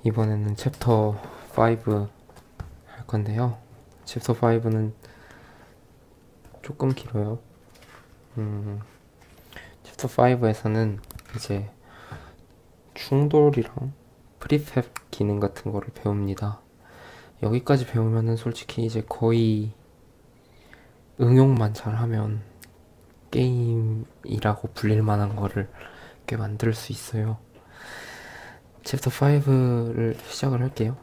이번에는 챕터 5 할 건데요. 챕터 5는 조금 길어요. 챕터 5에서는 이제 충돌이랑 프리팹 기능 같은 거를 배웁니다. 여기까지 배우면은 솔직히 이제 거의 응용만 잘하면 게임이라고 불릴 만한 거를 꽤 만들 수 있어요. 챕터 5를 시작을 할게요.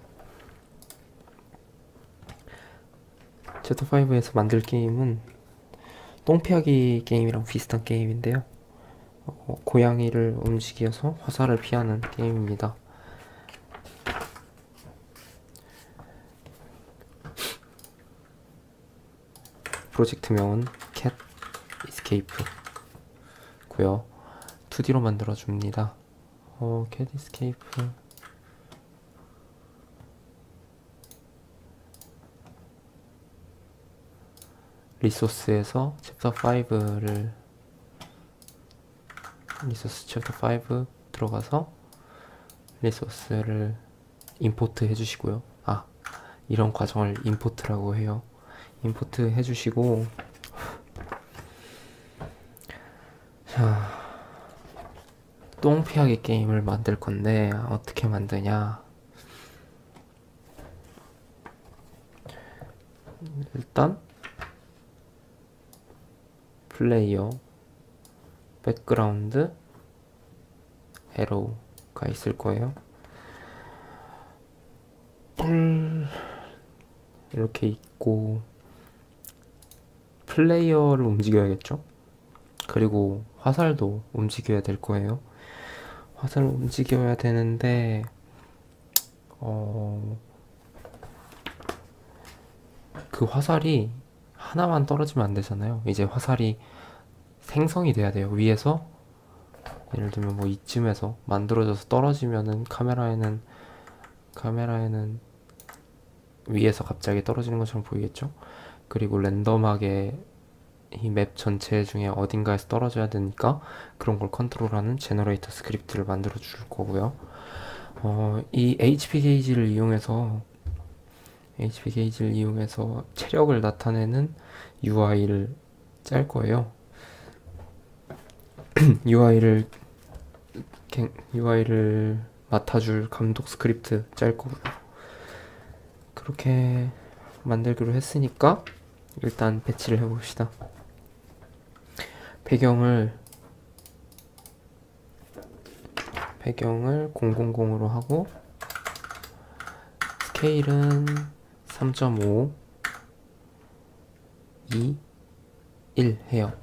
챕터 5에서 만들 게임은 똥피하기 게임이랑 비슷한 게임인데요. 고양이를 움직여서 화살을 피하는 게임입니다. 프로젝트명은 캣 이스케이프고요. 2D로 만들어줍니다. 캣 이스케이프 리소스에서 챕터 5를 리소스 챕터 5 들어가서 리소스를 임포트 해주시고요. 이런 과정을 임포트라고 해요. 임포트 해주시고, 자, 똥피하기 게임을 만들 건데 어떻게 만드냐? 일단 플레이어 백그라운드 에로우가 있을 거예요. 이렇게 있고 플레이어를 움직여야겠죠? 그리고 화살도 움직여야 될 거예요. 화살을 움직여야 되는데 그 화살이 하나만 떨어지면 안 되잖아요. 이제 화살이 생성이 돼야 돼요. 위에서 예를 들면 뭐 이쯤에서 만들어져서 떨어지면은 카메라에는 위에서 갑자기 떨어지는 것처럼 보이겠죠? 그리고 랜덤하게 이 맵 전체 중에 어딘가에서 떨어져야 되니까 그런 걸 컨트롤하는 제너레이터 스크립트를 만들어 줄 거고요. 이 HP 게이지를 이용해서 체력을 나타내는 UI를 짤 거예요. UI를 맡아줄 감독 스크립트 짤 거고요. 그렇게 만들기로 했으니까 일단 배치를 해봅시다. 배경을 000으로 하고 스케일은 3.5 2 1 해요.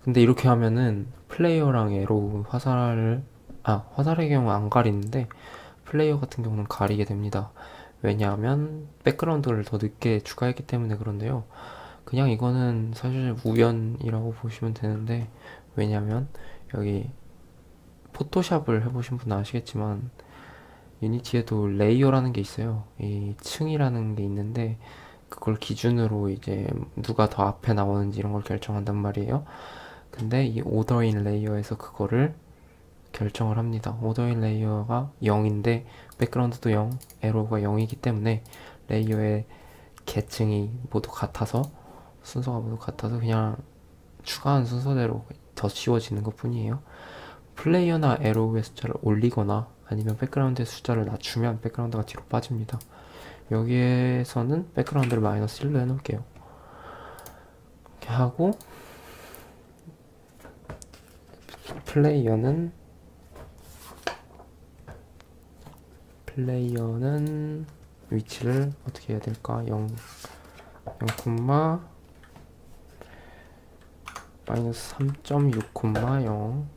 근데 이렇게 하면은 플레이어랑 에로우 화살의 경우 안 가리는데 플레이어 같은 경우는 가리게 됩니다. 왜냐하면 백그라운드를 더 늦게 추가했기 때문에 그런데요. 그냥 이거는 사실 우연이라고 보시면 되는데, 왜냐면 여기 포토샵을 해보신 분은 아시겠지만 유니티에도 레이어라는 게 있어요. 이 층이라는 게 있는데 그걸 기준으로 이제 누가 더 앞에 나오는지 이런 걸 결정한단 말이에요. 근데 이 오더인 레이어에서 그거를 결정을 합니다. 오더인 레이어가 0인데 백그라운드도 0, 에로우가 0이기 때문에 레이어의 계층이 모두 같아서 순서가 모두 같아서 그냥 추가한 순서대로 더 씌워지는 것 뿐이에요. 플레이어나 에로우의 숫자를 올리거나 아니면 백그라운드의 숫자를 낮추면 백그라운드가 뒤로 빠집니다. 여기에서는 백그라운드를 마이너스 1로 해놓을게요. 이렇게 하고 플레이어는 위치를 어떻게 해야 될까? 0, 마이너스 3.6, 0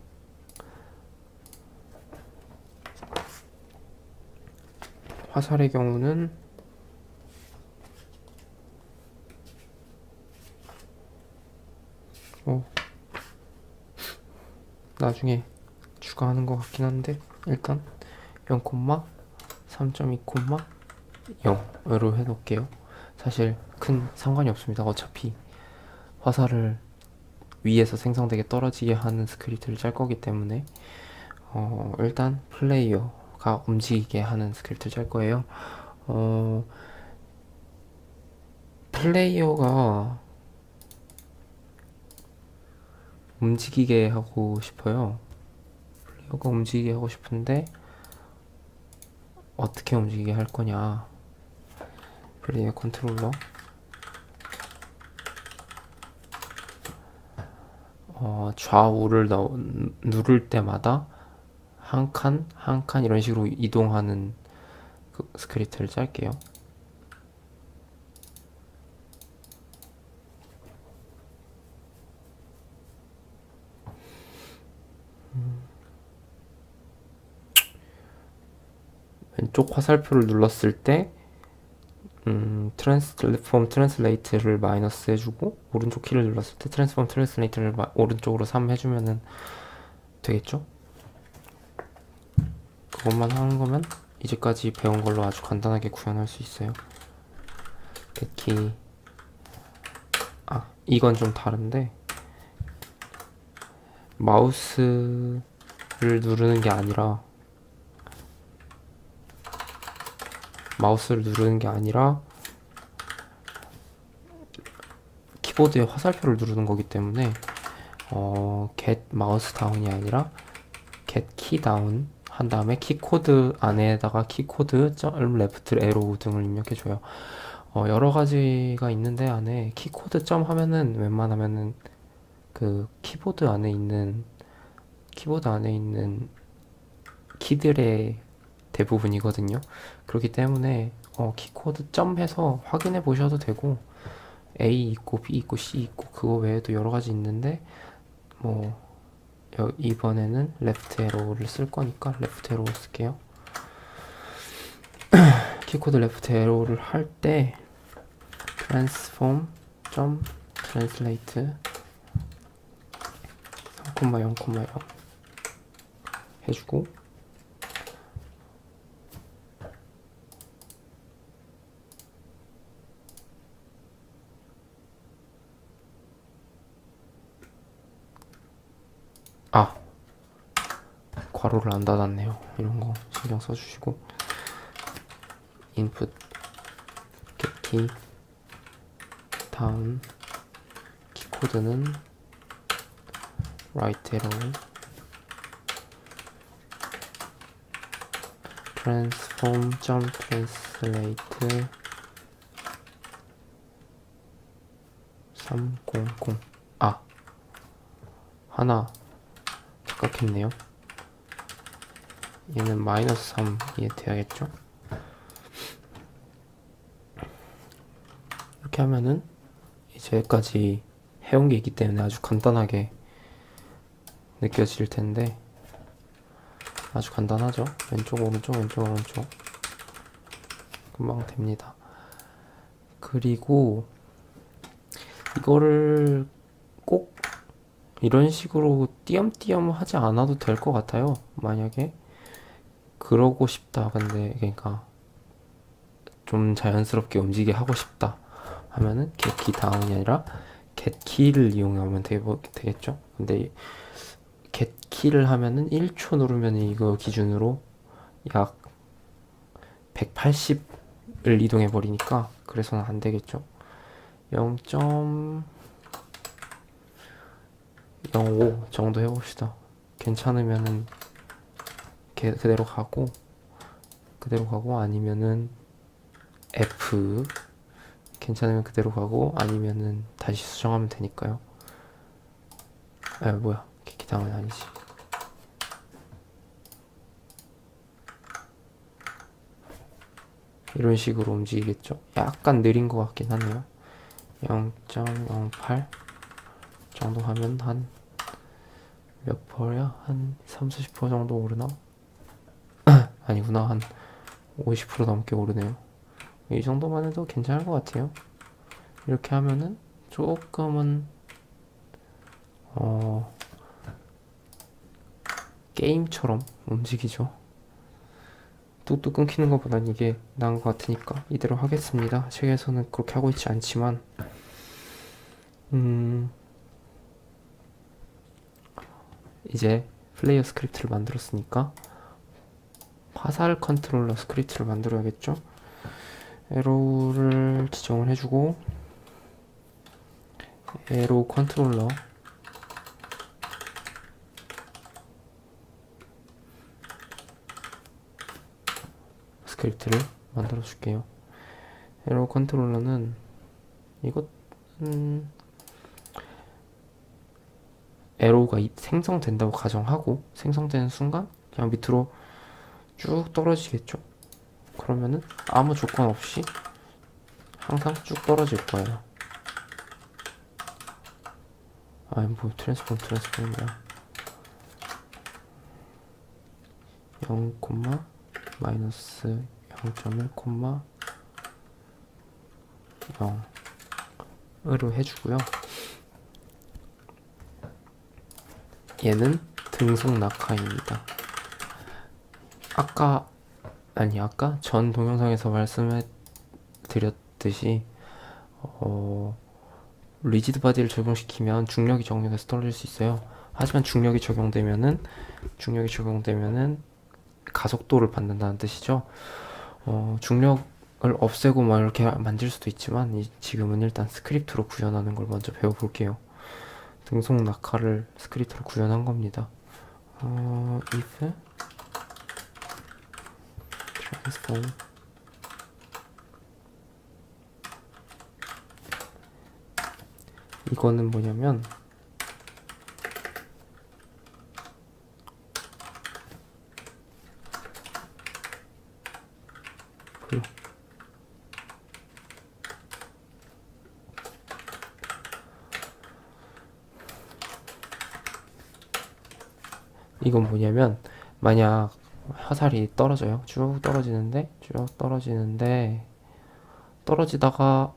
화살의 경우는 나중에 추가하는 것 같긴 한데 일단 0, 3.2, 0으로 해놓을게요. 사실 큰 상관이 없습니다. 어차피 화살을 위에서 생성되게 떨어지게 하는 스크립트를 짤 거기 때문에 일단 플레이어 플레이어가 움직이게 하는 스크립트를 짤 거예요. 어, 플레이어가 움직이게 하고 싶어요. 플레이어가 움직이게 하고 싶은데 어떻게 움직이게 할 거냐. 플레이어 컨트롤러 좌우를 누를 때마다 한 칸, 한 칸 이런 식으로 이동하는 그 스크립트를 짤게요. 왼쪽 화살표를 눌렀을 때 트랜스폼 트랜슬레이트를 마이너스 해주고 오른쪽 키를 눌렀을 때 트랜스폼 트랜슬레이트를 오른쪽으로 3 해주면은 되겠죠? 그것만 하는 거면 이제까지 배운 걸로 아주 간단하게 구현할 수 있어요. 키 이건 좀 다른데 마우스를 누르는 게 아니라 키보드의 화살표를 누르는 거기 때문에 get 마우스 다운이 아니라 get key down 한 다음에 키코드 안에다가 키코드 점 레프트 에로 등을 입력해줘요. 여러 가지가 있는데 안에 키코드 점 하면은 웬만하면은 그 키보드 안에 있는 키들의 대부분이거든요. 그렇기 때문에 키코드 점 해서 확인해 보셔도 되고 A 있고 B 있고 C 있고 그거 외에도 여러 가지 있는데 뭐 이번에는 레프트 에로를 쓸 거니까 레프트 에로 쓸게요. 키코드 레프트 에로를 할 때 transform translate 3,0,0 해주고 괄호를 안 닫았네요. 이런 거 신경 써주시고 input get key 다음 키코드는 right arrow transform translate 300 하나 착각했네요. 얘는 마이너스 3 이해돼야겠죠? 이렇게 하면은 이제까지 해온 게 있기 때문에 아주 간단하게 느껴질 텐데 아주 간단하죠? 왼쪽 오른쪽 왼쪽 오른쪽 금방 됩니다. 그리고 이거를 꼭 이런 식으로 띄엄띄엄 하지 않아도 될 것 같아요. 만약에 그러고 싶다. 근데 그러니까 좀 자연스럽게 움직이게 하고 싶다 하면은 get key down이 아니라 get key를 이용하면 되겠죠. 근데 get key를 하면은 1초 누르면 이거 기준으로 약 180을 이동해 버리니까 그래서는 안 되겠죠. 0.05 정도 해봅시다. 괜찮으면은 그대로 가고 아니면은 F 괜찮으면 그대로 가고 아니면은 다시 수정하면 되니까요. 뭐야 기타는 아니지. 이런 식으로 움직이겠죠. 약간 느린 것 같긴 하네요. 0.08 정도 하면 한 몇 퍼야? 한 30% 정도 오르나? 아니구나. 한 50% 넘게 오르네요. 이 정도만 해도 괜찮을 것 같아요. 이렇게 하면은 조금은 게임처럼 움직이죠. 뚝뚝 끊기는 것보단 이게 나은 것 같으니까 이대로 하겠습니다. 책에서는 그렇게 하고 있지 않지만 이제 플레이어 스크립트를 만들었으니까 화살 컨트롤러 스크립트를 만들어야겠죠. 에로우를 지정을 해주고 에로우 컨트롤러 스크립트를 만들어 줄게요. 에로우 컨트롤러는 이것은 에로우가 생성된다고 가정하고 생성되는 순간 그냥 밑으로 쭉 떨어지겠죠. 그러면은 아무 조건 없이 항상 쭉 떨어질 거예요. 아, 뭐 트랜스폼이야. 0, 마이너스 0.1, 0으로 해주고요. 얘는 등속 낙하입니다. 아까 전 동영상에서 말씀해 드렸듯이 리지드 바디를 적용시키면 중력이 적용돼서 떨어질 수 있어요. 하지만 중력이 적용되면은 가속도를 받는다는 뜻이죠. 중력을 없애고 막 이렇게 만질 수도 있지만 지금은 일단 스크립트로 구현하는 걸 먼저 배워볼게요. 등속 낙하를 스크립트로 구현한 겁니다. if transform 이거는 뭐냐면 이건 뭐냐면 만약 화살이 떨어져요. 쭉 떨어지는데 떨어지다가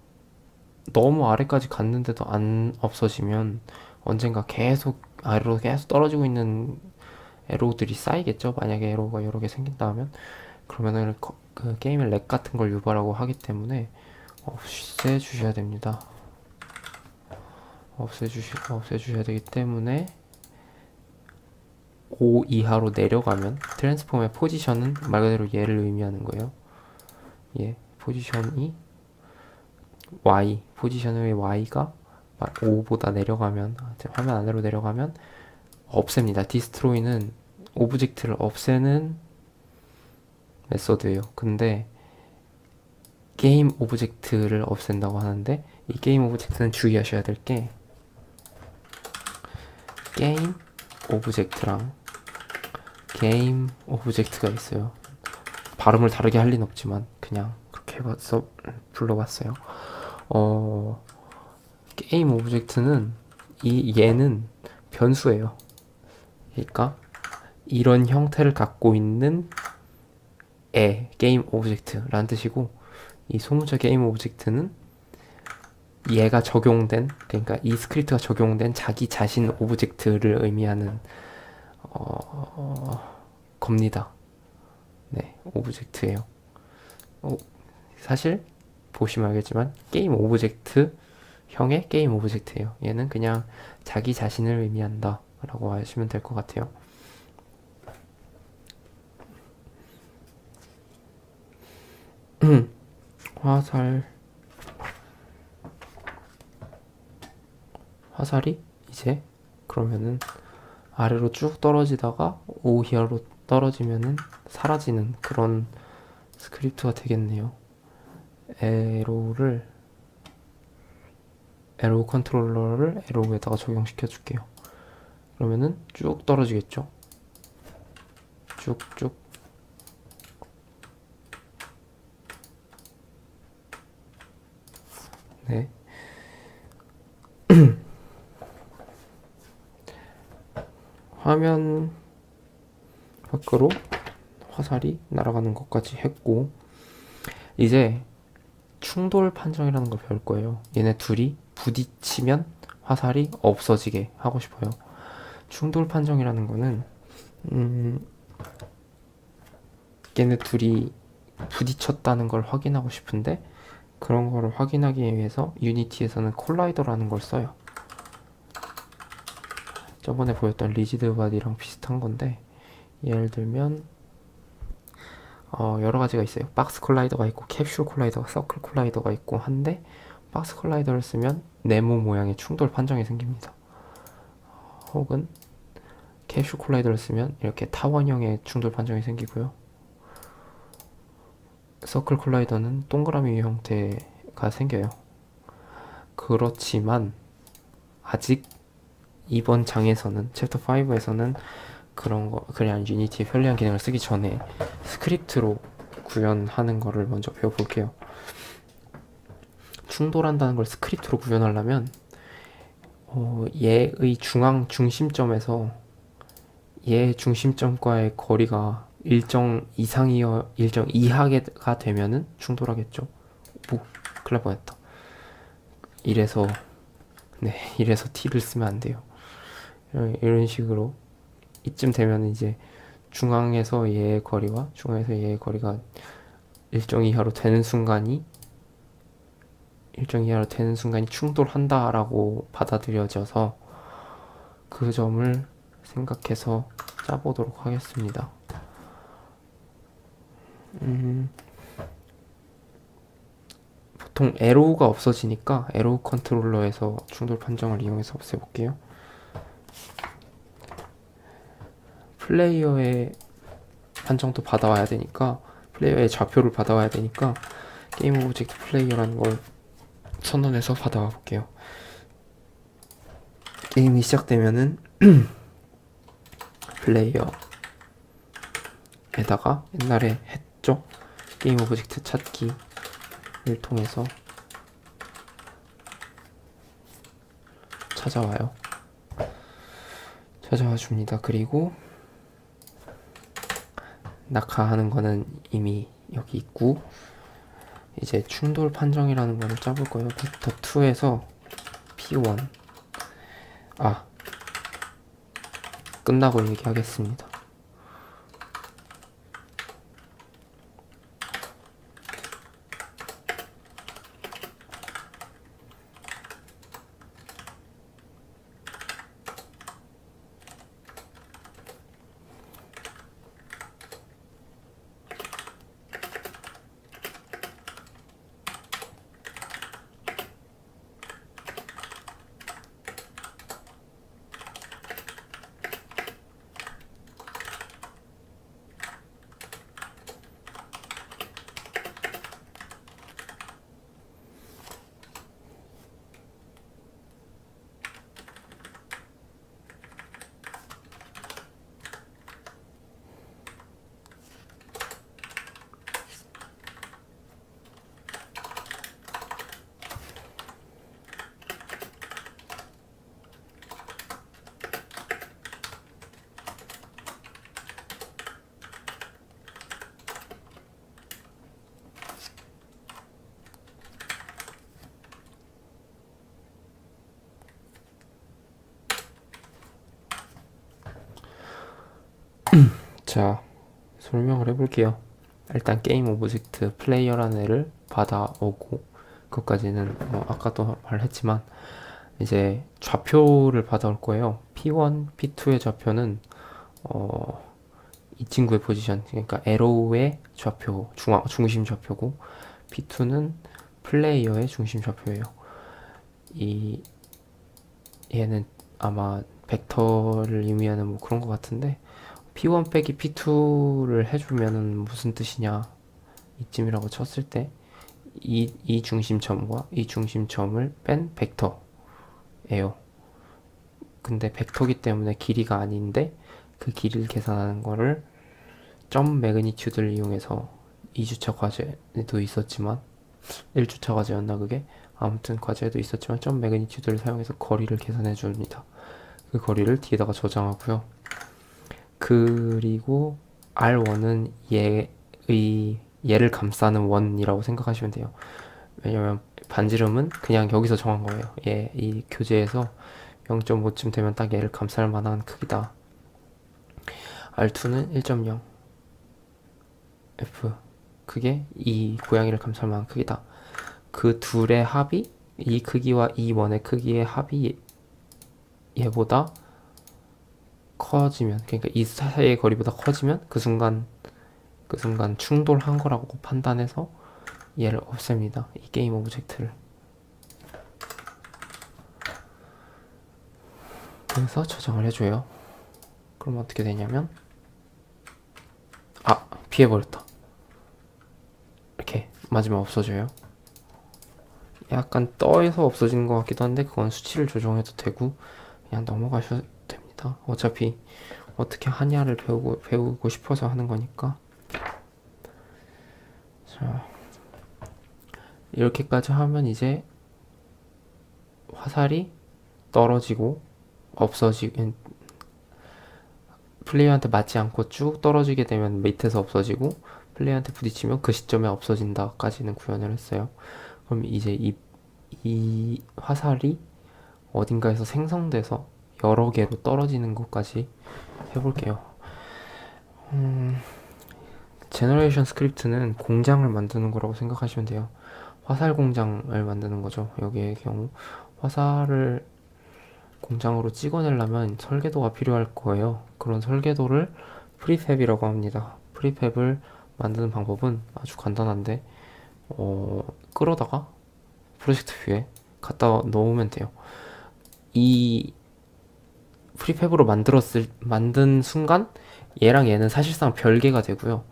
너무 아래까지 갔는데도 안 없어지면 언젠가 계속 아래로 계속 떨어지고 있는 에로우들이 쌓이겠죠. 만약에 에로우가 여러 개 생긴다 하면 그러면은 그 게임의 렉 같은 걸 유발하고 하기 때문에 없애주셔야 됩니다. 없애주셔야 되기 때문에 5 이하로 내려가면 트랜스폼의 포지션은 말 그대로 얘를 의미하는 거예요. 포지션이 포지션의 y가 5보다 내려가면 화면 안으로 내려가면 없앱니다. 디스트로이는 오브젝트를 없애는 메소드예요. 근데 게임 오브젝트를 없앤다고 하는데 이 게임 오브젝트는 주의하셔야 될 게 게임 오브젝트랑 게임 오브젝트가 있어요. 발음을 다르게 할 리는 없지만 그냥 그렇게 불러봤어요. 게임 오브젝트는 얘는 변수예요. 그러니까 이런 형태를 갖고 있는 게임 오브젝트라는 뜻이고 이 소문자 게임 오브젝트는 얘가 적용된 그러니까 이 스크립트가 적용된 자기 자신 오브젝트를 의미하는 겁니다. 네, 오브젝트예요. 사실 보시면 알겠지만 게임 오브젝트 형의 게임 오브젝트예요. 얘는 그냥 자기 자신을 의미한다 라고 하시면 될 것 같아요. 화살이 이제 그러면은 아래로 쭉 떨어지다가 5 이하로 떨어지면은 사라지는 그런 스크립트가 되겠네요. 에로우 컨트롤러를 에로우에다가 적용시켜 줄게요. 그러면은 쭉 떨어지겠죠. 쭉쭉. 네. 화면 밖으로 화살이 날아가는 것까지 했고 이제 충돌 판정이라는 걸 배울 거예요. 얘네 둘이 부딪히면 화살이 없어지게 하고 싶어요. 충돌 판정이라는 거는 얘네 둘이 부딪혔다는 걸 확인하고 싶은데 그런 거를 확인하기 위해서 유니티에서는 콜라이더라는 걸 써요. 저번에 보였던 리지드 바디랑 비슷한 건데 예를 들면 여러 가지가 있어요. 박스 콜라이더가 있고 캡슐 콜라이더, 서클 콜라이더가 있고 한데 박스 콜라이더를 쓰면 네모 모양의 충돌 판정이 생깁니다. 혹은 캡슐 콜라이더를 쓰면 이렇게 타원형의 충돌 판정이 생기고요. 서클 콜라이더는 동그라미 형태가 생겨요. 그렇지만 아직 이번 장에서는 챕터 5에서는 그런 거 그냥 유니티의 편리한 기능을 쓰기 전에 스크립트로 구현하는 거를 먼저 배워볼게요. 충돌한다는 걸 스크립트로 구현하려면 얘의 중심점에서 얘의 중심점과의 거리가 일정 이하가 되면은 충돌하겠죠. 큰일 날 뻔했다. 이래서 t를 쓰면 안 돼요. 이런 식으로 이쯤 되면 이제 중앙에서 얘의 거리가 일정 이하로 되는 순간이 충돌한다라고 받아들여져서 그 점을 생각해서 짜보도록 하겠습니다. 보통 에로우가 없어지니까 에로우 컨트롤러에서 충돌 판정을 이용해서 없애볼게요. 플레이어의 판정도 받아와야 되니까 플레이어의 좌표를 받아와야 되니까 게임 오브젝트 플레이어라는 걸 선언해서 받아와 볼게요. 게임이 시작되면은 플레이어에다가 옛날에 했죠. 게임 오브젝트 찾기를 통해서 찾아와 줍니다. 그리고 낙하하는 거는 이미 여기 있고 이제 충돌 판정이라는 거를 짜볼 거예요. 벡터 2에서 P1 끝나고 얘기하겠습니다. 자, 설명을 해볼게요. 일단 게임 오브젝트 플레이어라는 애를 받아오고 그것까지는 아까도 말했지만 이제 좌표를 받아올 거예요. P1, P2의 좌표는 이 친구의 포지션, 그러니까 에로우의 좌표, 중심 좌표고 P2는 플레이어의 중심 좌표예요. 얘는 아마 벡터를 의미하는 뭐 그런 것 같은데 P1 빼기 P2를 해주면은 무슨 뜻이냐 이쯤이라고 쳤을 때 이 중심점과 이 중심점을 뺀 벡터예요. 근데 벡터기 때문에 길이가 아닌데 그 길이를 계산하는 거를 점 매그니튜드를 이용해서 2주차 과제도 있었지만 1주차 과제였나 그게? 아무튼 과제도 있었지만 점 매그니튜드를 사용해서 거리를 계산해 줍니다. 그 거리를 뒤에다가 저장하고요. 그리고 R1은 얘를 감싸는 원이라고 생각하시면 돼요. 왜냐면 반지름은 그냥 여기서 정한 거예요. 이 교재에서 0.5쯤 되면 딱 얘를 감쌀 만한 크기다. R2는 1.0 F 그게 이 고양이를 감쌀 만한 크기다. 그 둘의 합이 이 크기와 이 원의 크기의 합이 얘보다 커지면, 그러니까 이 사이의 거리보다 커지면 그 순간 그 순간 충돌한 거라고 판단해서 얘를 없앱니다. 이 게임 오브젝트를. 그래서 저장을 해줘요. 그럼 어떻게 되냐면 피해버렸다. 이렇게 맞으면 없어져요. 약간 떠서 없어지는 것 같기도 한데 그건 수치를 조정해도 되고 그냥 넘어가셔도 됩니다. 어차피 어떻게 하냐를 배우고 싶어서 하는 거니까. 자, 이렇게까지 하면 이제 화살이 떨어지고 없어지고 플레이어한테 맞지 않고 쭉 떨어지게 되면 밑에서 없어지고 플레이어한테 부딪히면 그 시점에 없어진다까지는 구현을 했어요. 그럼 이제 이 화살이 어딘가에서 생성돼서 여러 개로 떨어지는 것까지 해볼게요. 제너레이션 스크립트는 공장을 만드는 거라고 생각하시면 돼요. 화살 공장을 만드는 거죠. 여기의 경우 화살을 공장으로 찍어내려면 설계도가 필요할 거예요. 그런 설계도를 프리팹이라고 합니다. 프리팹을 만드는 방법은 아주 간단한데 끌어다가 프로젝트 뷰에 갖다 넣으면 돼요. 이 프리팹으로 만든 순간 얘랑 얘는 사실상 별개가 되고요.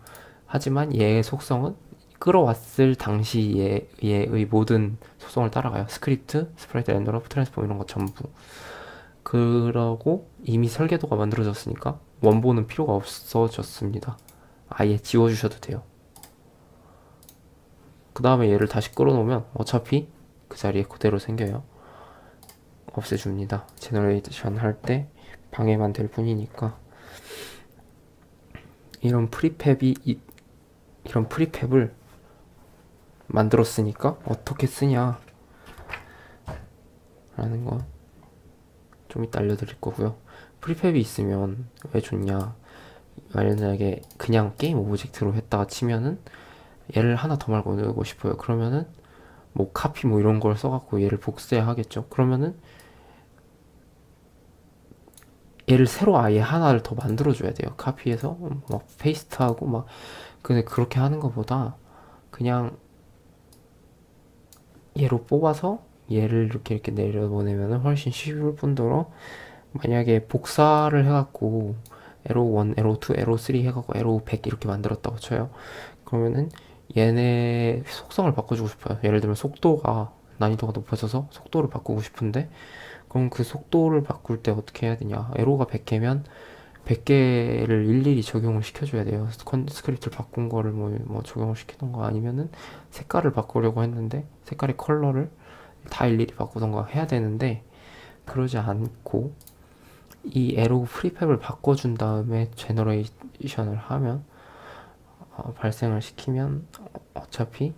하지만 얘의 속성은 끌어왔을 당시 얘의 모든 속성을 따라가요. 스크립트, 스프라이트 렌더러, 트랜스폼 이런 거 전부. 그러고 이미 설계도가 만들어졌으니까 원본은 필요가 없어졌습니다. 아예 지워주셔도 돼요. 그 다음에 얘를 다시 끌어놓으면 어차피 그 자리에 그대로 생겨요. 없애줍니다. 제너레이션 할 때 방해만 될 뿐이니까. 이런 프리팹을 만들었으니까 어떻게 쓰냐 라는 거 좀 이따 알려드릴 거고요. 프리팹이 있으면 왜 좋냐, 만약에 그냥 게임 오브젝트로 했다가 치면은 얘를 하나 더 말고 넣고 싶어요. 그러면은 뭐 카피 뭐 이런 걸 써갖고 얘를 복사해야 하겠죠. 그러면은 얘를 새로 아예 하나를 더 만들어줘야 돼요. 카피해서 막 페이스트하고 막. 근데 그렇게 하는 것보다 그냥 얘로 뽑아서 얘를 이렇게 내려보내면 훨씬 쉬울 뿐더러, 만약에 복사를 해갖고 에로 1, 에로 2, 에로 3 해갖고 에로 100 이렇게 만들었다고 쳐요. 그러면은 얘네 속성을 바꿔주고 싶어요. 예를 들면 속도가 난이도가 높아져서 속도를 바꾸고 싶은데, 그럼 그 속도를 바꿀 때 어떻게 해야 되냐. 에로가 100개면 100개를 일일이 적용을 시켜줘야 돼요. 스크립트를 바꾼 거를 뭐 적용을 시키던 거, 아니면은 색깔을 바꾸려고 했는데 색깔의 컬러를 다 일일이 바꾸던가 해야 되는데, 그러지 않고 이 에로 프리팹을 바꿔준 다음에 제너레이션을 하면 발생을 시키면 어차피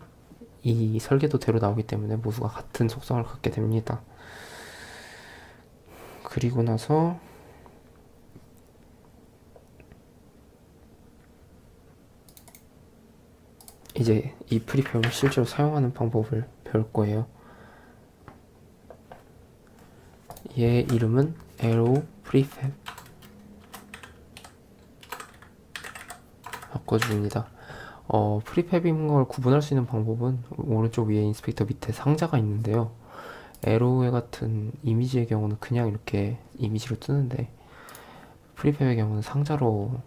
이 설계도대로 나오기 때문에 모두가 같은 속성을 갖게 됩니다. 그리고 나서 이제 이 프리팹을 실제로 사용하는 방법을 배울 거예요. 얘 이름은 에로 프리팹 바꿔줍니다. 프리팹인 걸 구분할 수 있는 방법은 오른쪽 위에 인스펙터 밑에 상자가 있는데요. 에로의 같은 이미지의 경우는 그냥 이렇게 이미지로 뜨는데, 프리팹의 경우는 상자로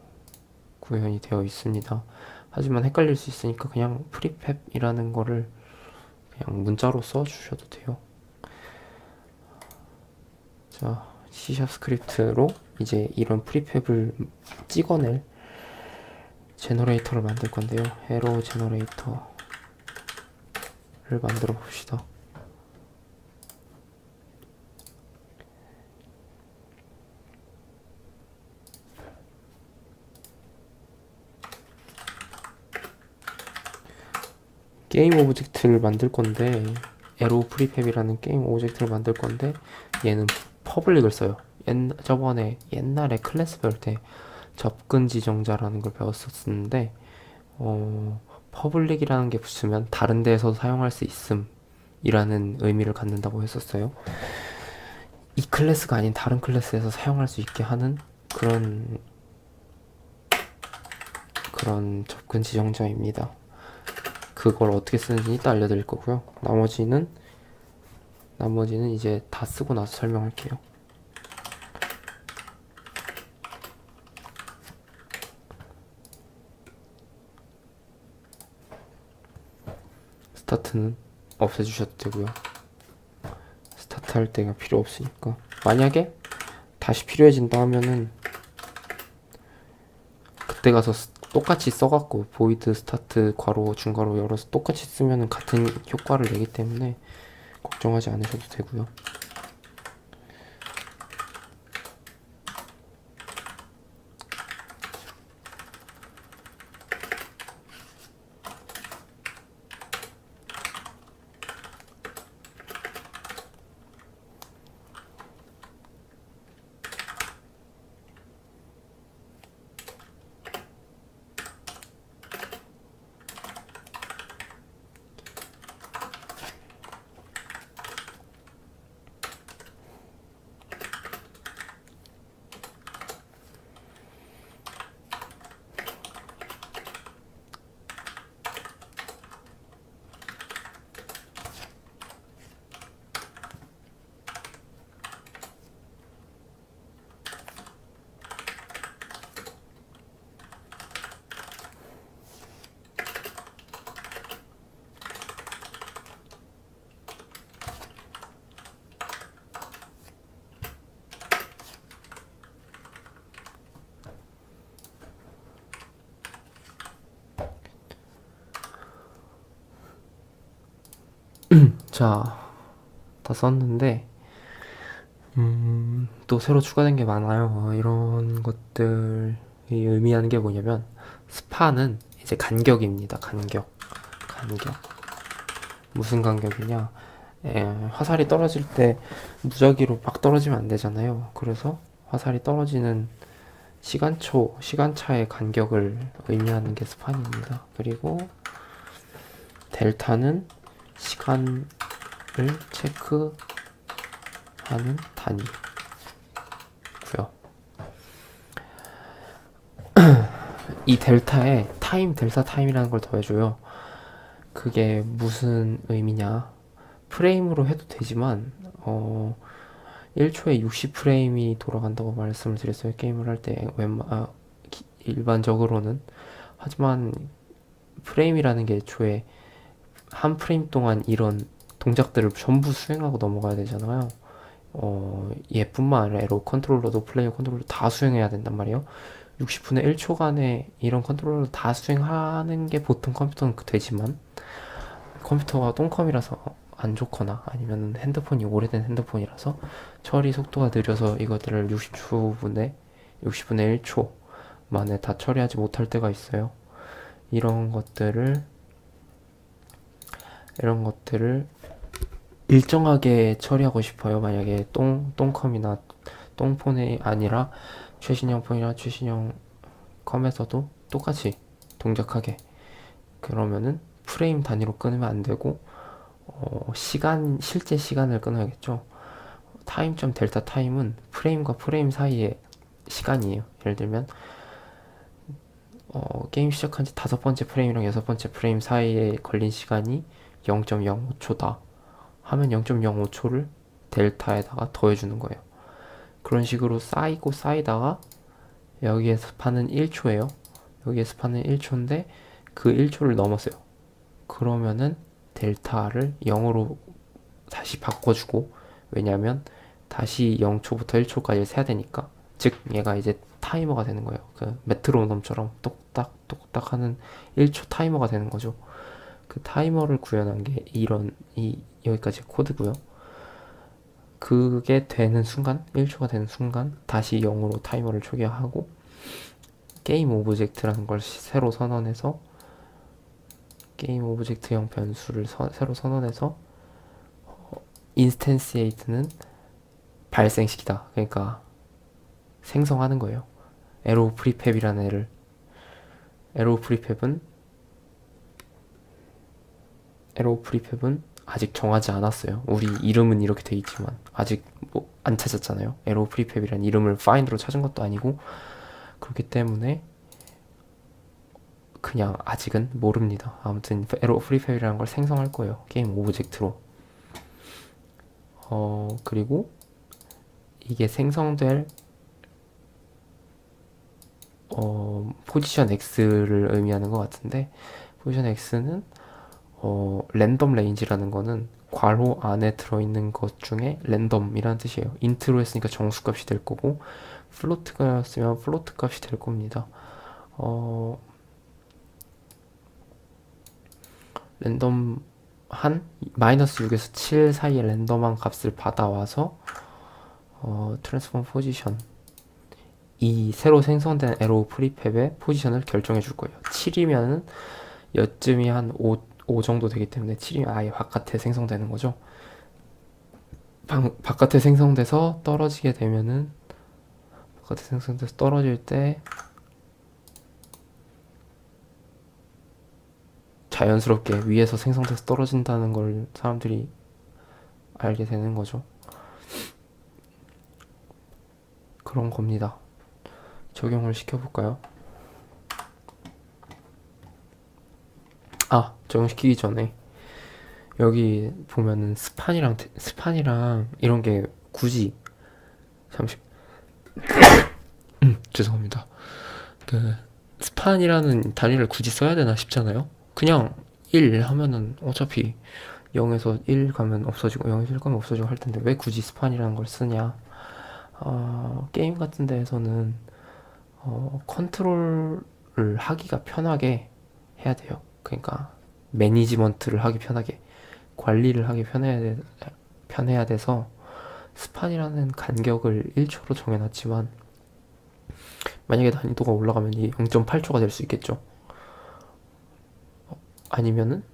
구현이 되어 있습니다. 하지만 헷갈릴 수 있으니까 그냥 프리팹이라는 거를 그냥 문자로 써주셔도 돼요. 자, C# 스크립트로 이제 이런 프리팹을 찍어낼 제너레이터를 만들 건데요. 에로 제너레이터를 만들어 봅시다. 게임 오브젝트를 만들 건데, 에로 프리팹이라는 게임 오브젝트를 만들 건데, 얘는 퍼블릭을 써요. 저번에 옛날에 클래스 배울 때 접근 지정자라는 걸 배웠었는데, 퍼블릭이라는 게 붙으면 다른 데에서 사용할 수 있음 이라는 의미를 갖는다고 했었어요. 이 클래스가 아닌 다른 클래스에서 사용할 수 있게 하는 그런 접근 지정자입니다. 그걸 어떻게 쓰는지 이따 알려드릴 거고요. 나머지는 이제 다 쓰고 나서 설명할게요. 스타트는 없애주셔도 되고요. 스타트 할 때가 필요 없으니까. 만약에 다시 필요해진다 하면은 그때 가서 똑같이 써갖고 보이드 스타트 괄호 중괄호 열어서 똑같이 쓰면은 같은 효과를 내기 때문에 걱정하지 않으셔도 되고요. 자, 다 썼는데 또 새로 추가된 게 많아요. 이런 것들이 의미하는 게 뭐냐면 스파는 이제 간격입니다. 간격. 무슨 간격이냐? 화살이 떨어질 때 무작위로 막 떨어지면 안 되잖아요. 그래서 화살이 떨어지는 시간차의 간격을 의미하는 게 스판입니다. 그리고 델타는 시간을 체크하는 단위고요. 이 델타에 델타 타임이라는 걸 더해줘요. 그게 무슨 의미냐? 프레임으로 해도 되지만 1초에 60프레임이 돌아간다고 말씀을 드렸어요. 게임을 할 때 일반적으로는. 하지만 프레임이라는 게 애초에 한 프레임 동안 이런 동작들을 전부 수행하고 넘어가야 되잖아요. 얘뿐만 아니라 에로 컨트롤러도 플레이어 컨트롤러 다 수행해야 된단 말이에요. 60분의 1초간에 이런 컨트롤러 다 수행하는 게 보통 컴퓨터는 되지만 컴퓨터가 똥컴이라서 안 좋거나 아니면 핸드폰이 오래된 핸드폰이라서 처리 속도가 느려서 이것들을 60분의 1초 만에 다 처리하지 못할 때가 있어요. 이런 것들을 일정하게 처리하고 싶어요. 만약에 똥컴이나 똥폰이 아니라 최신형 폰이나 최신형 컴에서도 똑같이 동작하게. 그러면은 프레임 단위로 끊으면 안 되고 실제 시간을 끊어야겠죠. 타임점 델타 타임은 프레임과 프레임 사이의 시간이에요. 예를 들면 게임 시작한 지 5번째 프레임이랑 6번째 프레임 사이에 걸린 시간이 0.05초다 하면 0.05초를 델타에다가 더해주는 거예요. 그런 식으로 쌓이다가 여기에 스파는 1초예요. 여기에 스파는 1초인데 그 1초를 넘었어요. 그러면은 델타를 0으로 다시 바꿔주고, 왜냐면 다시 0초부터 1초까지 세야 되니까, 즉 얘가 이제 타이머가 되는 거예요. 그 메트로놈처럼 똑딱 하는 1초 타이머가 되는 거죠. 그 타이머를 구현한 게 여기까지 코드고요. 그게 되는 순간, 1초가 되는 순간 다시 0으로 타이머를 초기화하고 게임 오브젝트라는 걸 새로 선언해서 게임 오브젝트형 변수를 새로 선언해서 인스텐시에이트는 발생시키다. 그러니까 생성하는 거예요. 에로우 프리팹이라는 애를. 에로우 프리팹은 아직 정하지 않았어요. 우리 이름은 이렇게 돼 있지만 아직 뭐 안 찾았잖아요. 에로우 프리팹이라는 이름을 파인드로 찾은 것도 아니고. 그렇기 때문에 그냥 아직은 모릅니다. 아무튼 에로 프리팹이라는 걸 생성할 거예요. 게임 오브젝트로. 그리고 이게 생성될 포지션 X를 의미하는 것 같은데, 포지션 X는 랜덤 레인지라는 거는 괄호 안에 들어있는 것 중에 랜덤이라는 뜻이에요. 인트로 했으니까 정수 값이 될 거고, 플로트가였으면 플로트 값이 될 겁니다. 랜덤 한 마이너스 6에서 7 사이의 랜덤한 값을 받아와서 트랜스폼 포지션, 이 새로 생성된 에로 프리팹의 포지션을 결정해 줄 거예요. 7이면은 여쯤이 한 5 정도 되기 때문에 7이면 아예 바깥에 생성되는 거죠. 바깥에 생성돼서 떨어지게 되면은, 바깥에 생성돼서 떨어질 때 자연스럽게 위에서 생성돼서 떨어진다는 걸 사람들이 알게 되는 거죠. 그런 겁니다. 적용을 시켜볼까요? 적용시키기 전에 여기 보면은 스판이랑 이런 게 굳이, 잠시 죄송합니다. 그 스판이라는 단위를 굳이 써야 되나 싶잖아요. 그냥 1 하면은 어차피 0에서 1 가면 없어지고 0에서 1 가면 없어지고 할 텐데 왜 굳이 스판이라는 걸 쓰냐? 게임 같은 데에서는 컨트롤을 하기가 편하게 해야 돼요. 그러니까 매니지먼트를 하기 편하게, 관리를 하기 편해야 돼서 스판이라는 간격을 1초로 정해놨지만, 만약에 난이도가 올라가면 이 0.8초가 될 수 있겠죠. 아니면은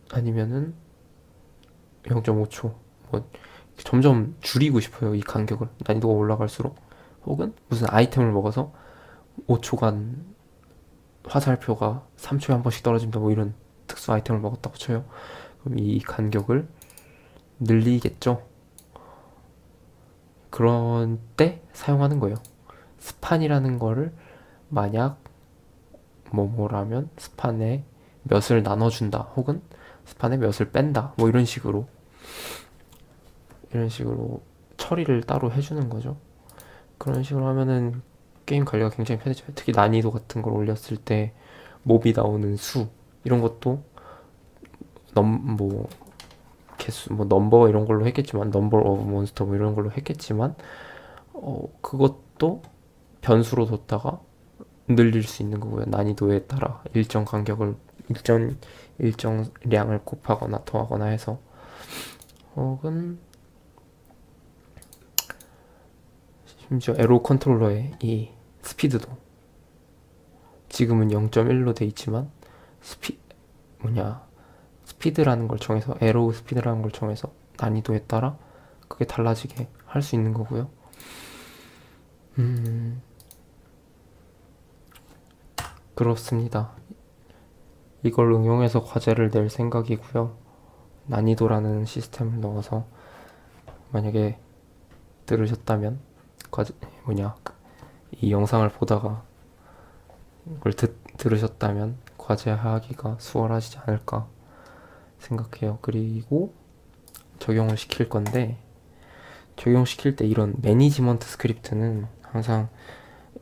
0.5초, 뭐 점점 줄이고 싶어요, 이 간격을. 난이도가 올라갈수록. 혹은 무슨 아이템을 먹어서 5초간 화살표가 3초에 한 번씩 떨어진다, 뭐 이런 특수 아이템을 먹었다고 쳐요. 그럼 이 간격을 늘리겠죠. 그런 때 사용하는 거예요. 스판이라는 거를 만약 뭐라면 스판에 몇을 나눠준다, 혹은 스판에 몇을 뺀다, 뭐 이런 식으로 처리를 따로 해주는 거죠. 그런 식으로 하면은 게임 관리가 굉장히 편해져요. 특히 난이도 같은 걸 올렸을 때 몹이 나오는 수, 이런 것도 뭐 개수, 뭐 넘버 이런 걸로 했겠지만, 넘버 오브 몬스터 뭐 이런 걸로 했겠지만, 그것도 변수로 뒀다가 늘릴 수 있는 거고요. 난이도에 따라 일정량을 곱하거나 더하거나 해서. 혹은 심지어 에로 컨트롤러의 이 스피드도 지금은 0.1로 돼 있지만, 스피드라는 걸 정해서, 에로우 스피드라는 걸 정해서 난이도에 따라 그게 달라지게 할 수 있는 거고요. 그렇습니다. 이걸 응용해서 과제를 낼 생각이고요. 난이도라는 시스템을 넣어서, 만약에 들으셨다면, 이 영상을 보다가 이걸 들으셨다면 과제하기가 수월하지 않을까 생각해요. 그리고 적용을 시킬 건데, 적용시킬 때 이런 매니지먼트 스크립트는 항상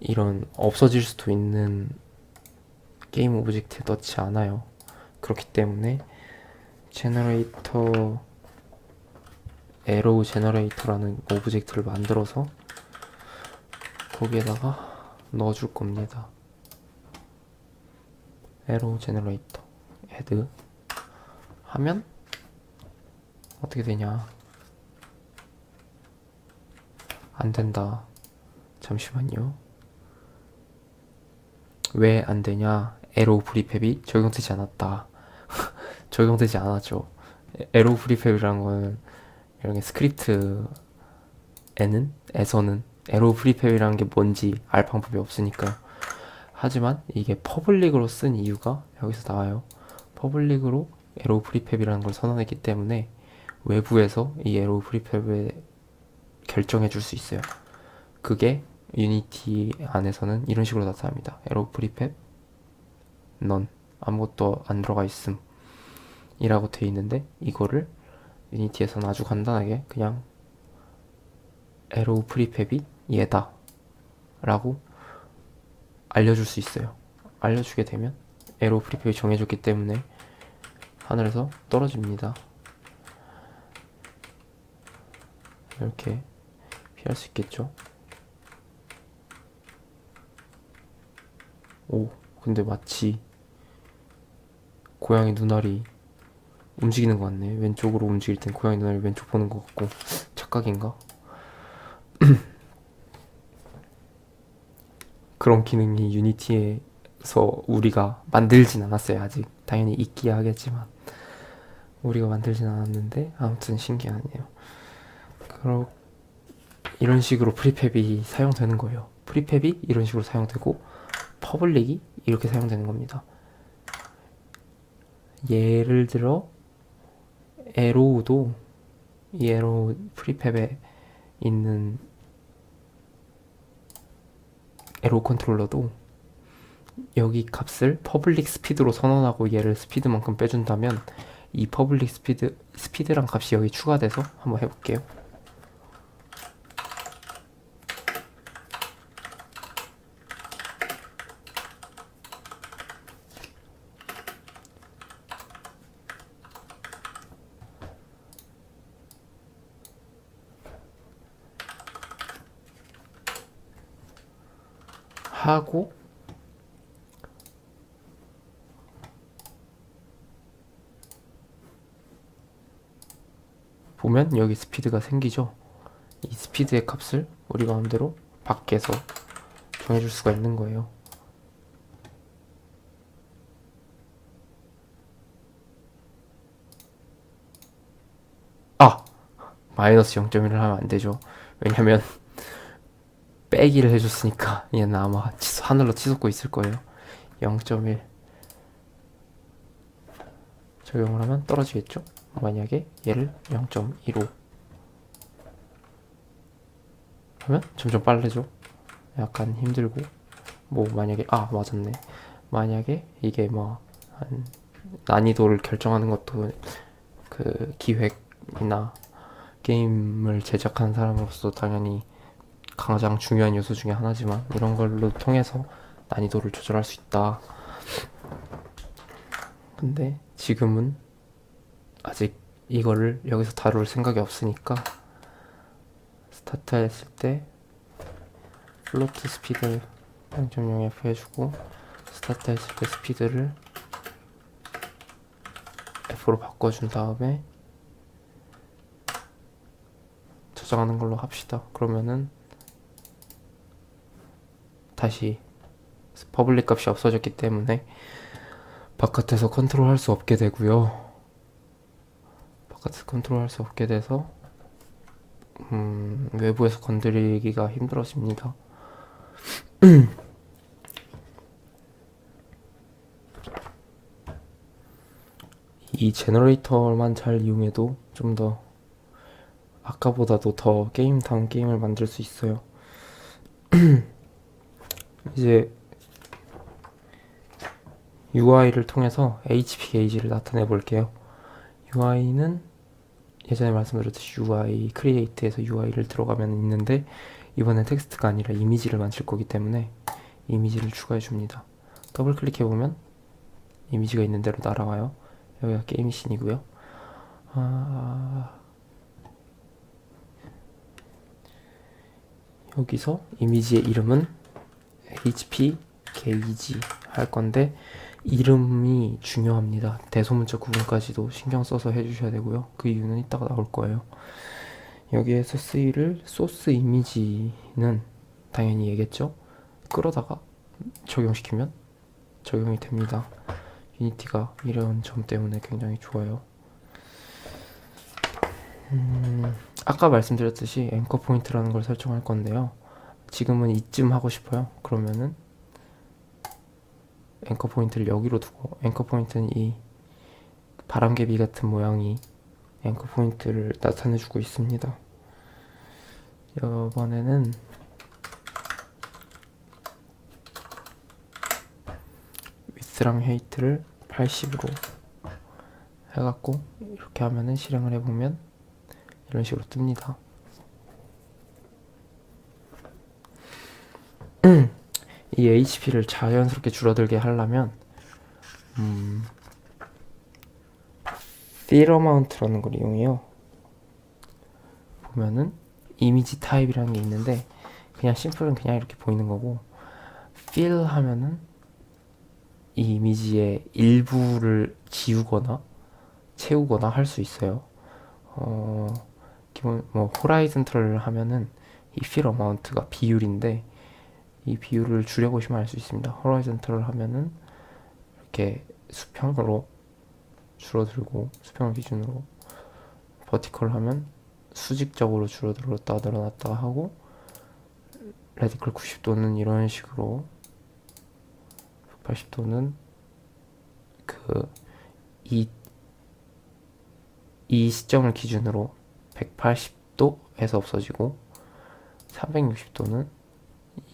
이런 없어질 수도 있는 게임 오브젝트에 넣지 않아요. 그렇기 때문에 에로우 제너레이터라는 오브젝트를 만들어서 거기에다가 넣어줄 겁니다. 에로우 제너레이터 헤드 하면 어떻게 되냐? 안 된다. 잠시만요. 왜 안 되냐? 에로우 프리팹이 적용되지 않았다. 적용되지 않았죠. 에로우 프리팹이라는 거는, 이런 게 스크립트에서는 에로우 프리팹이라는 게 뭔지 알 방법이 없으니까요. 하지만 이게 퍼블릭으로 쓴 이유가 여기서 나와요. 퍼블릭으로 에로우 프리팹이라는 걸 선언했기 때문에 외부에서 이 에로우 프리팹을 결정해 줄 수 있어요. 그게 유니티 안에서는 이런 식으로 나타납니다. 에로우 프리팹 넌 아무것도 안 들어가 있음 이라고 돼 있는데, 이거를 유니티에서는 아주 간단하게 그냥 에로우 프리팹이 얘다 라고 알려줄 수 있어요. 알려주게 되면 에로우 프리팹이 정해졌기 때문에 하늘에서 떨어집니다. 이렇게 피할 수 있겠죠. 오, 근데 마치 고양이 눈알이 움직이는 것 같네. 왼쪽으로 움직일 땐 고양이 눈알이 왼쪽 보는 것 같고. 착각인가? 그런 기능이 유니티에서 우리가 만들진 않았어요. 아직 당연히 있기야 하겠지만 우리가 만들진 않았는데 아무튼 신기하네요. 그럼 이런 식으로 프리팹이 사용되는 거예요. 프리팹이 이런 식으로 사용되고 퍼블릭이 이렇게 사용되는 겁니다. 예를 들어 에로우도, 이 에로우 프리팹에 있는 에로우 컨트롤러도 여기 값을 퍼블릭 스피드로 선언하고 얘를 스피드만큼 빼준다면 이 퍼블릭 스피드란 값이 여기 추가돼서 한번 해볼게요. 하고 보면 여기 스피드가 생기죠. 이 스피드의 값을 우리 마음대로 밖에서 정해줄 수가 있는 거예요. 아! 마이너스 0.1을 하면 안 되죠. 왜냐면 빼기를 해줬으니까 얘는 아마 하늘로 치솟고 있을 거예요. 0.1 적용을 하면 떨어지겠죠. 만약에 얘를 0.15 하면 점점 빨라져. 약간 힘들고, 뭐 만약에 맞았네. 만약에 이게 뭐 한 난이도를 결정하는 것도 그 기획이나 게임을 제작한 사람으로서 당연히 가장 중요한 요소 중에 하나지만, 이런 걸로 통해서 난이도를 조절할 수 있다. 근데 지금은 아직 이거를 여기서 다룰 생각이 없으니까 스타트 했을 때 플로트 스피드 0.0f 해주고, 스타트 했을 때 스피드를 F로 바꿔준 다음에 저장하는 걸로 합시다. 그러면은 다시 퍼블릭 값이 없어졌기 때문에 바깥에서 컨트롤 할 수 없게 되고요. 바깥에서 컨트롤 할 수 없게 돼서 외부에서 건드리기가 힘들어집니다. 이 제너레이터만 잘 이용해도 좀 더 아까보다도 더 게임다운 게임을 만들 수 있어요. 이제 UI를 통해서 HP 게이지를 나타내 볼게요. UI는 예전에 말씀드렸듯이 UI 크리에이트에서 UI를 들어가면 있는데, 이번엔 텍스트가 아니라 이미지를 만들 거기 때문에 이미지를 추가해 줍니다. 더블 클릭해 보면 이미지가 있는 대로 날아와요. 여기가 게임씬이고요. 여기서 이미지의 이름은 HP 게이지 할 건데, 이름이 중요합니다. 대소문자 구분까지도 신경 써서 해주셔야 되고요. 그 이유는 이따가 나올 거예요. 여기에서 쓰일 소스 이미지는 당연히 얘겠죠. 끌어다가 적용시키면 적용이 됩니다. 유니티가 이런 점 때문에 굉장히 좋아요. 아까 말씀드렸듯이 앵커 포인트라는 걸 설정할 건데요. 지금은 이쯤 하고 싶어요. 그러면은 앵커 포인트를 여기로 두고, 앵커 포인트는 이 바람개비 같은 모양이 앵커 포인트를 나타내주고 있습니다. 이번에는 width랑 height를 80으로 해갖고 이렇게 하면은 실행을 해보면 이런 식으로 뜹니다. 이 HP를 자연스럽게 줄어들게 하려면 fill amount라는 걸 이용해요. 보면은 이미지 타입이라는 게 있는데 그냥 심플은 그냥 이렇게 보이는 거고, fill 하면은 이 이미지의 일부를 지우거나 채우거나 할 수 있어요. 기본 horizontal 하면은 이 fill amount가 비율인데 이 비율을 줄여보시면 알 수 있습니다. horizontal 하면은 이렇게 수평으로 줄어들고 수평을 기준으로, vertical 하면 수직적으로 줄어들었다 늘어났다 하고, radical 90도는 이런 식으로, 180도는 이 시점을 기준으로 180도에서 없어지고, 360도는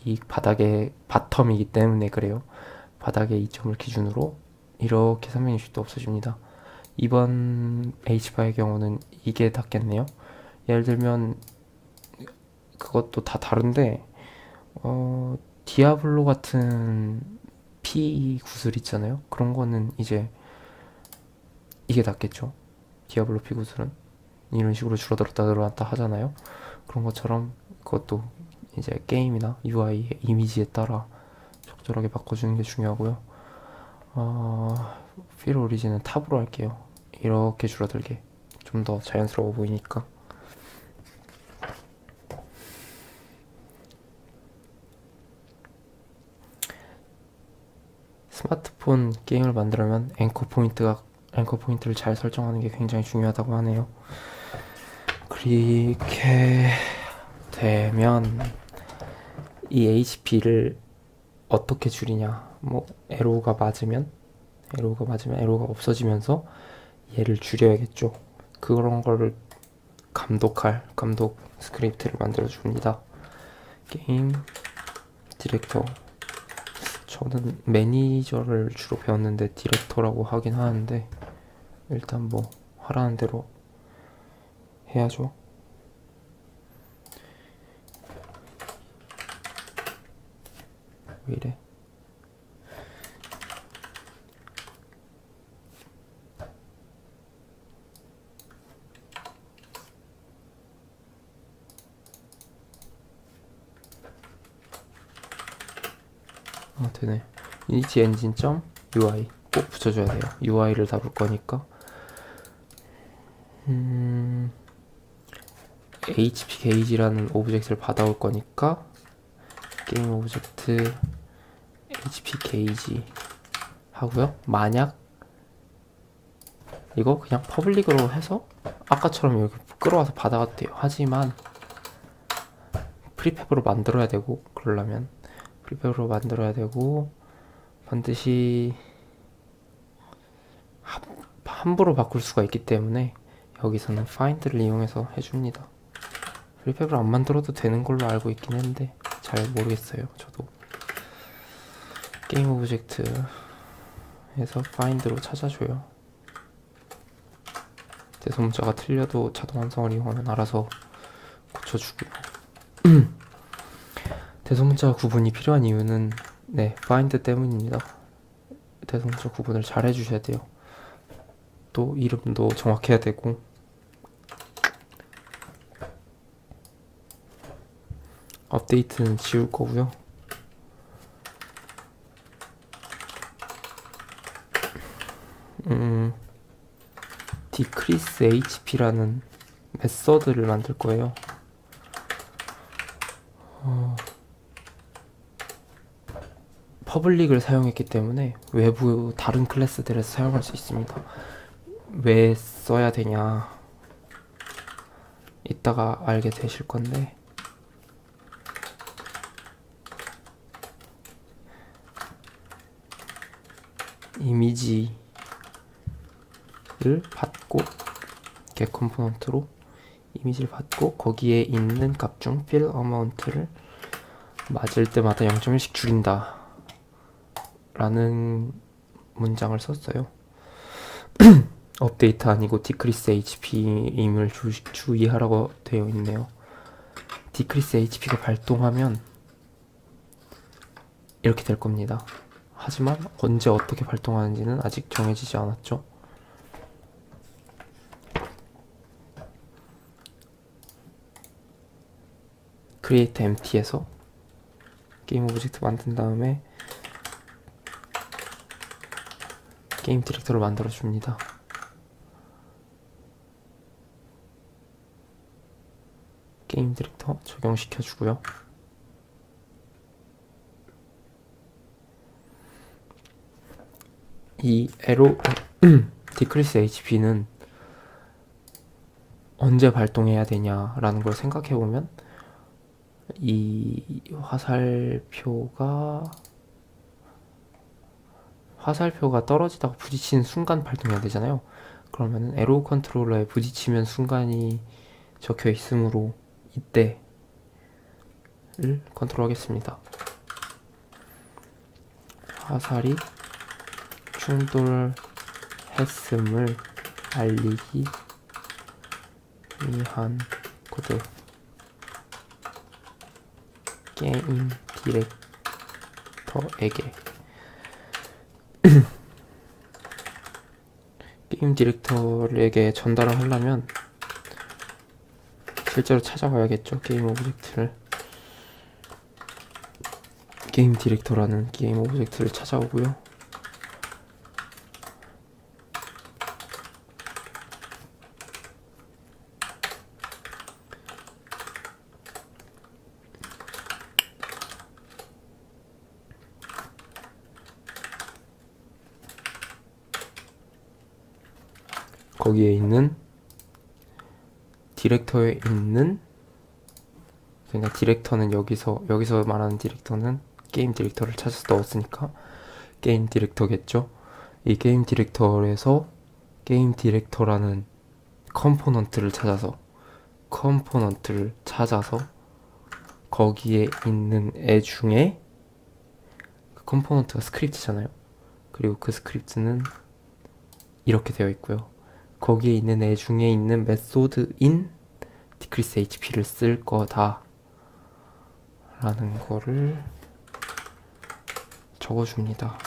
이 바닥의 바텀이기 때문에 그래요. 바닥의 이 점을 기준으로 이렇게 360도 없어집니다. 이번 H바의 경우는 이게 닿겠네요. 예를 들면 그것도 다 다른데 디아블로 같은 P 구슬 있잖아요. 그런 거는 이제 이게 닿겠죠. 디아블로 P 구슬은 이런 식으로 줄어들었다 늘어났다 하잖아요. 그런 것처럼 그것도 이제 게임이나 UI의 이미지에 따라 적절하게 바꿔주는 게 중요하고요. 필 오리진은 탑으로 할게요. 이렇게 줄어들게, 좀 더 자연스러워 보이니까. 스마트폰 게임을 만들려면 앵커 포인트를 잘 설정하는 게 굉장히 중요하다고 하네요. 그렇게 되면 이 HP를 어떻게 줄이냐, 에로우가 맞으면 에로우가 없어지면서 얘를 줄여야겠죠. 그런 거를 감독 스크립트를 만들어 줍니다. 게임 디렉터, 저는 매니저를 주로 배웠는데 디렉터라고 하긴 하는데 일단 하라는 대로 해야죠. 왜 이래? 되네. init engine.ui 꼭 붙여줘야 돼요. UI를 다룰 거니까. HP gauge라는 오브젝트를 받아올 거니까 게임 오브젝트 HP gauge 하고요. 만약 이거 그냥 퍼블릭으로 해서 아까처럼 여기 끌어와서 받아가도 돼요. 하지만 프리팹으로 만들어야 되고, 그러려면 프리팹으로 만들어야 되고, 반드시 함부로 바꿀 수가 있기 때문에 여기서는 find를 이용해서 해줍니다. 프리팹을 안 만들어도 되는 걸로 알고 있긴 했는데 잘 모르겠어요. 저도 게임 오브젝트에서 find로 찾아줘요. 대소문자가 틀려도 자동 완성을 이용하면 알아서 고쳐주고요. 대소문자 구분이 필요한 이유는 find 때문입니다. 대소문자 구분을 잘 해주셔야 돼요. 또 이름도 정확해야 되고, 업데이트는 지울 거고요. decrease hp라는 메서드를 만들 거예요. 퍼블릭을 사용했기 때문에 외부 다른 클래스들에서 사용할 수 있습니다. 왜 써야 되냐, 이따가 알게 되실 건데, 이미지를 받고 get 컴포넌트로 이미지를 받고 거기에 있는 값 중 fill amount를 맞을 때마다 0.1씩 줄인다 라는 문장을 썼어요. 업데이트 아니고 디크리스 HP임을 주의하라고 되어 있네요. 디크리스 HP가 발동하면 이렇게 될 겁니다. 하지만 언제 어떻게 발동하는지는 아직 정해지지 않았죠. create empty에서 게임 오브젝트 만든 다음에 게임 디렉터를 만들어 줍니다. 게임 디렉터 적용시켜 주고요. 이 에로 디크리스 HP는 언제 발동해야 되냐라는 걸 생각해 보면 이 화살표가 떨어지다가 부딪히는 순간 발동해야 되잖아요. 그러면은 에로 컨트롤러에 부딪히면 순간이 적혀 있으므로 이때를 컨트롤하겠습니다. 화살이 충돌했음을 알리기 위한 코드 게임 디렉터에게 게임 디렉터에게 전달을 하려면 실제로 찾아가야겠죠. 게임 오브젝트를 게임 디렉터라는 게임 오브젝트를 찾아오고요. 거기에 있는 디렉터에 있는 그러니까 디렉터는 여기서 말하는 디렉터는 게임 디렉터를 찾아서 넣었으니까 게임 디렉터겠죠. 이 게임 디렉터에서 게임 디렉터라는 컴포넌트를 찾아서 거기에 있는 애 중에 그 컴포넌트가 스크립트잖아요. 그리고 그 스크립트는 이렇게 되어 있고요. 거기에 있는 애 중에 있는 메소드인 decrease HP를 쓸 거다 라는 거를 적어줍니다.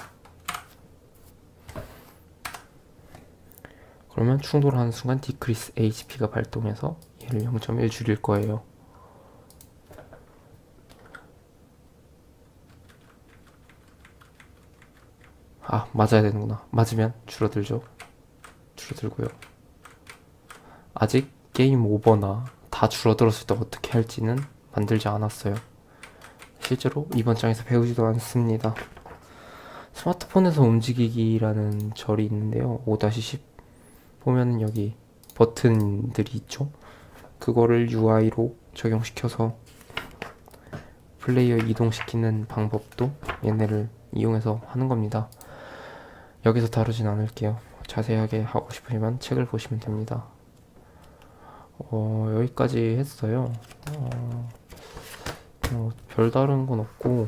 그러면 충돌하는 순간 decrease HP가 발동해서 얘를 0.1 줄일 거예요. 아, 맞아야 되는구나. 맞으면 줄어들죠. 줄어들고요. 아직 게임 오버나 다 줄어들었을 때 어떻게 할지는 만들지 않았어요. 실제로 이번 장에서 배우지도 않습니다. 스마트폰에서 움직이기라는 절이 있는데요. 5-10 보면은 여기 버튼들이 있죠. 그거를 UI로 적용시켜서 플레이어 이동시키는 방법도 얘네를 이용해서 하는 겁니다. 여기서 다루진 않을게요. 자세하게 하고 싶으면 책을 보시면 됩니다. 여기까지 했어요. 별다른 건 없고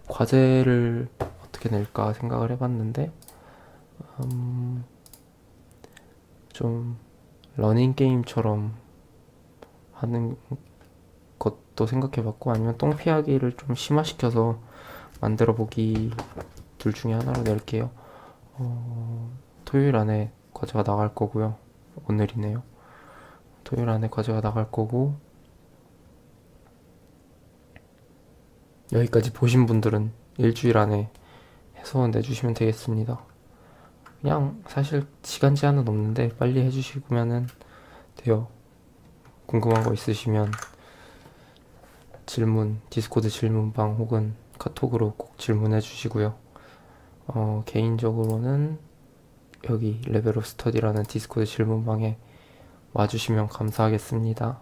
과제를 어떻게 낼까 생각을 해봤는데 좀 러닝 게임처럼 하는 것도 생각해봤고 아니면 똥피하기를 좀 심화시켜서 만들어보기 둘 중에 하나로 낼게요. 토요일 안에 과제가 나갈 거고요. 오늘이네요. 토요일 안에 과제가 나갈 거고 여기까지 보신 분들은 일주일 안에 해서 내주시면 되겠습니다. 그냥 사실 시간 제한은 없는데 빨리 해주시면은 돼요. 궁금한 거 있으시면 디스코드 질문방 혹은 카톡으로 꼭 질문해 주시고요. 개인적으로는 여기 레벨업 스터디라는 디스코드 질문방에 와주시면 감사하겠습니다.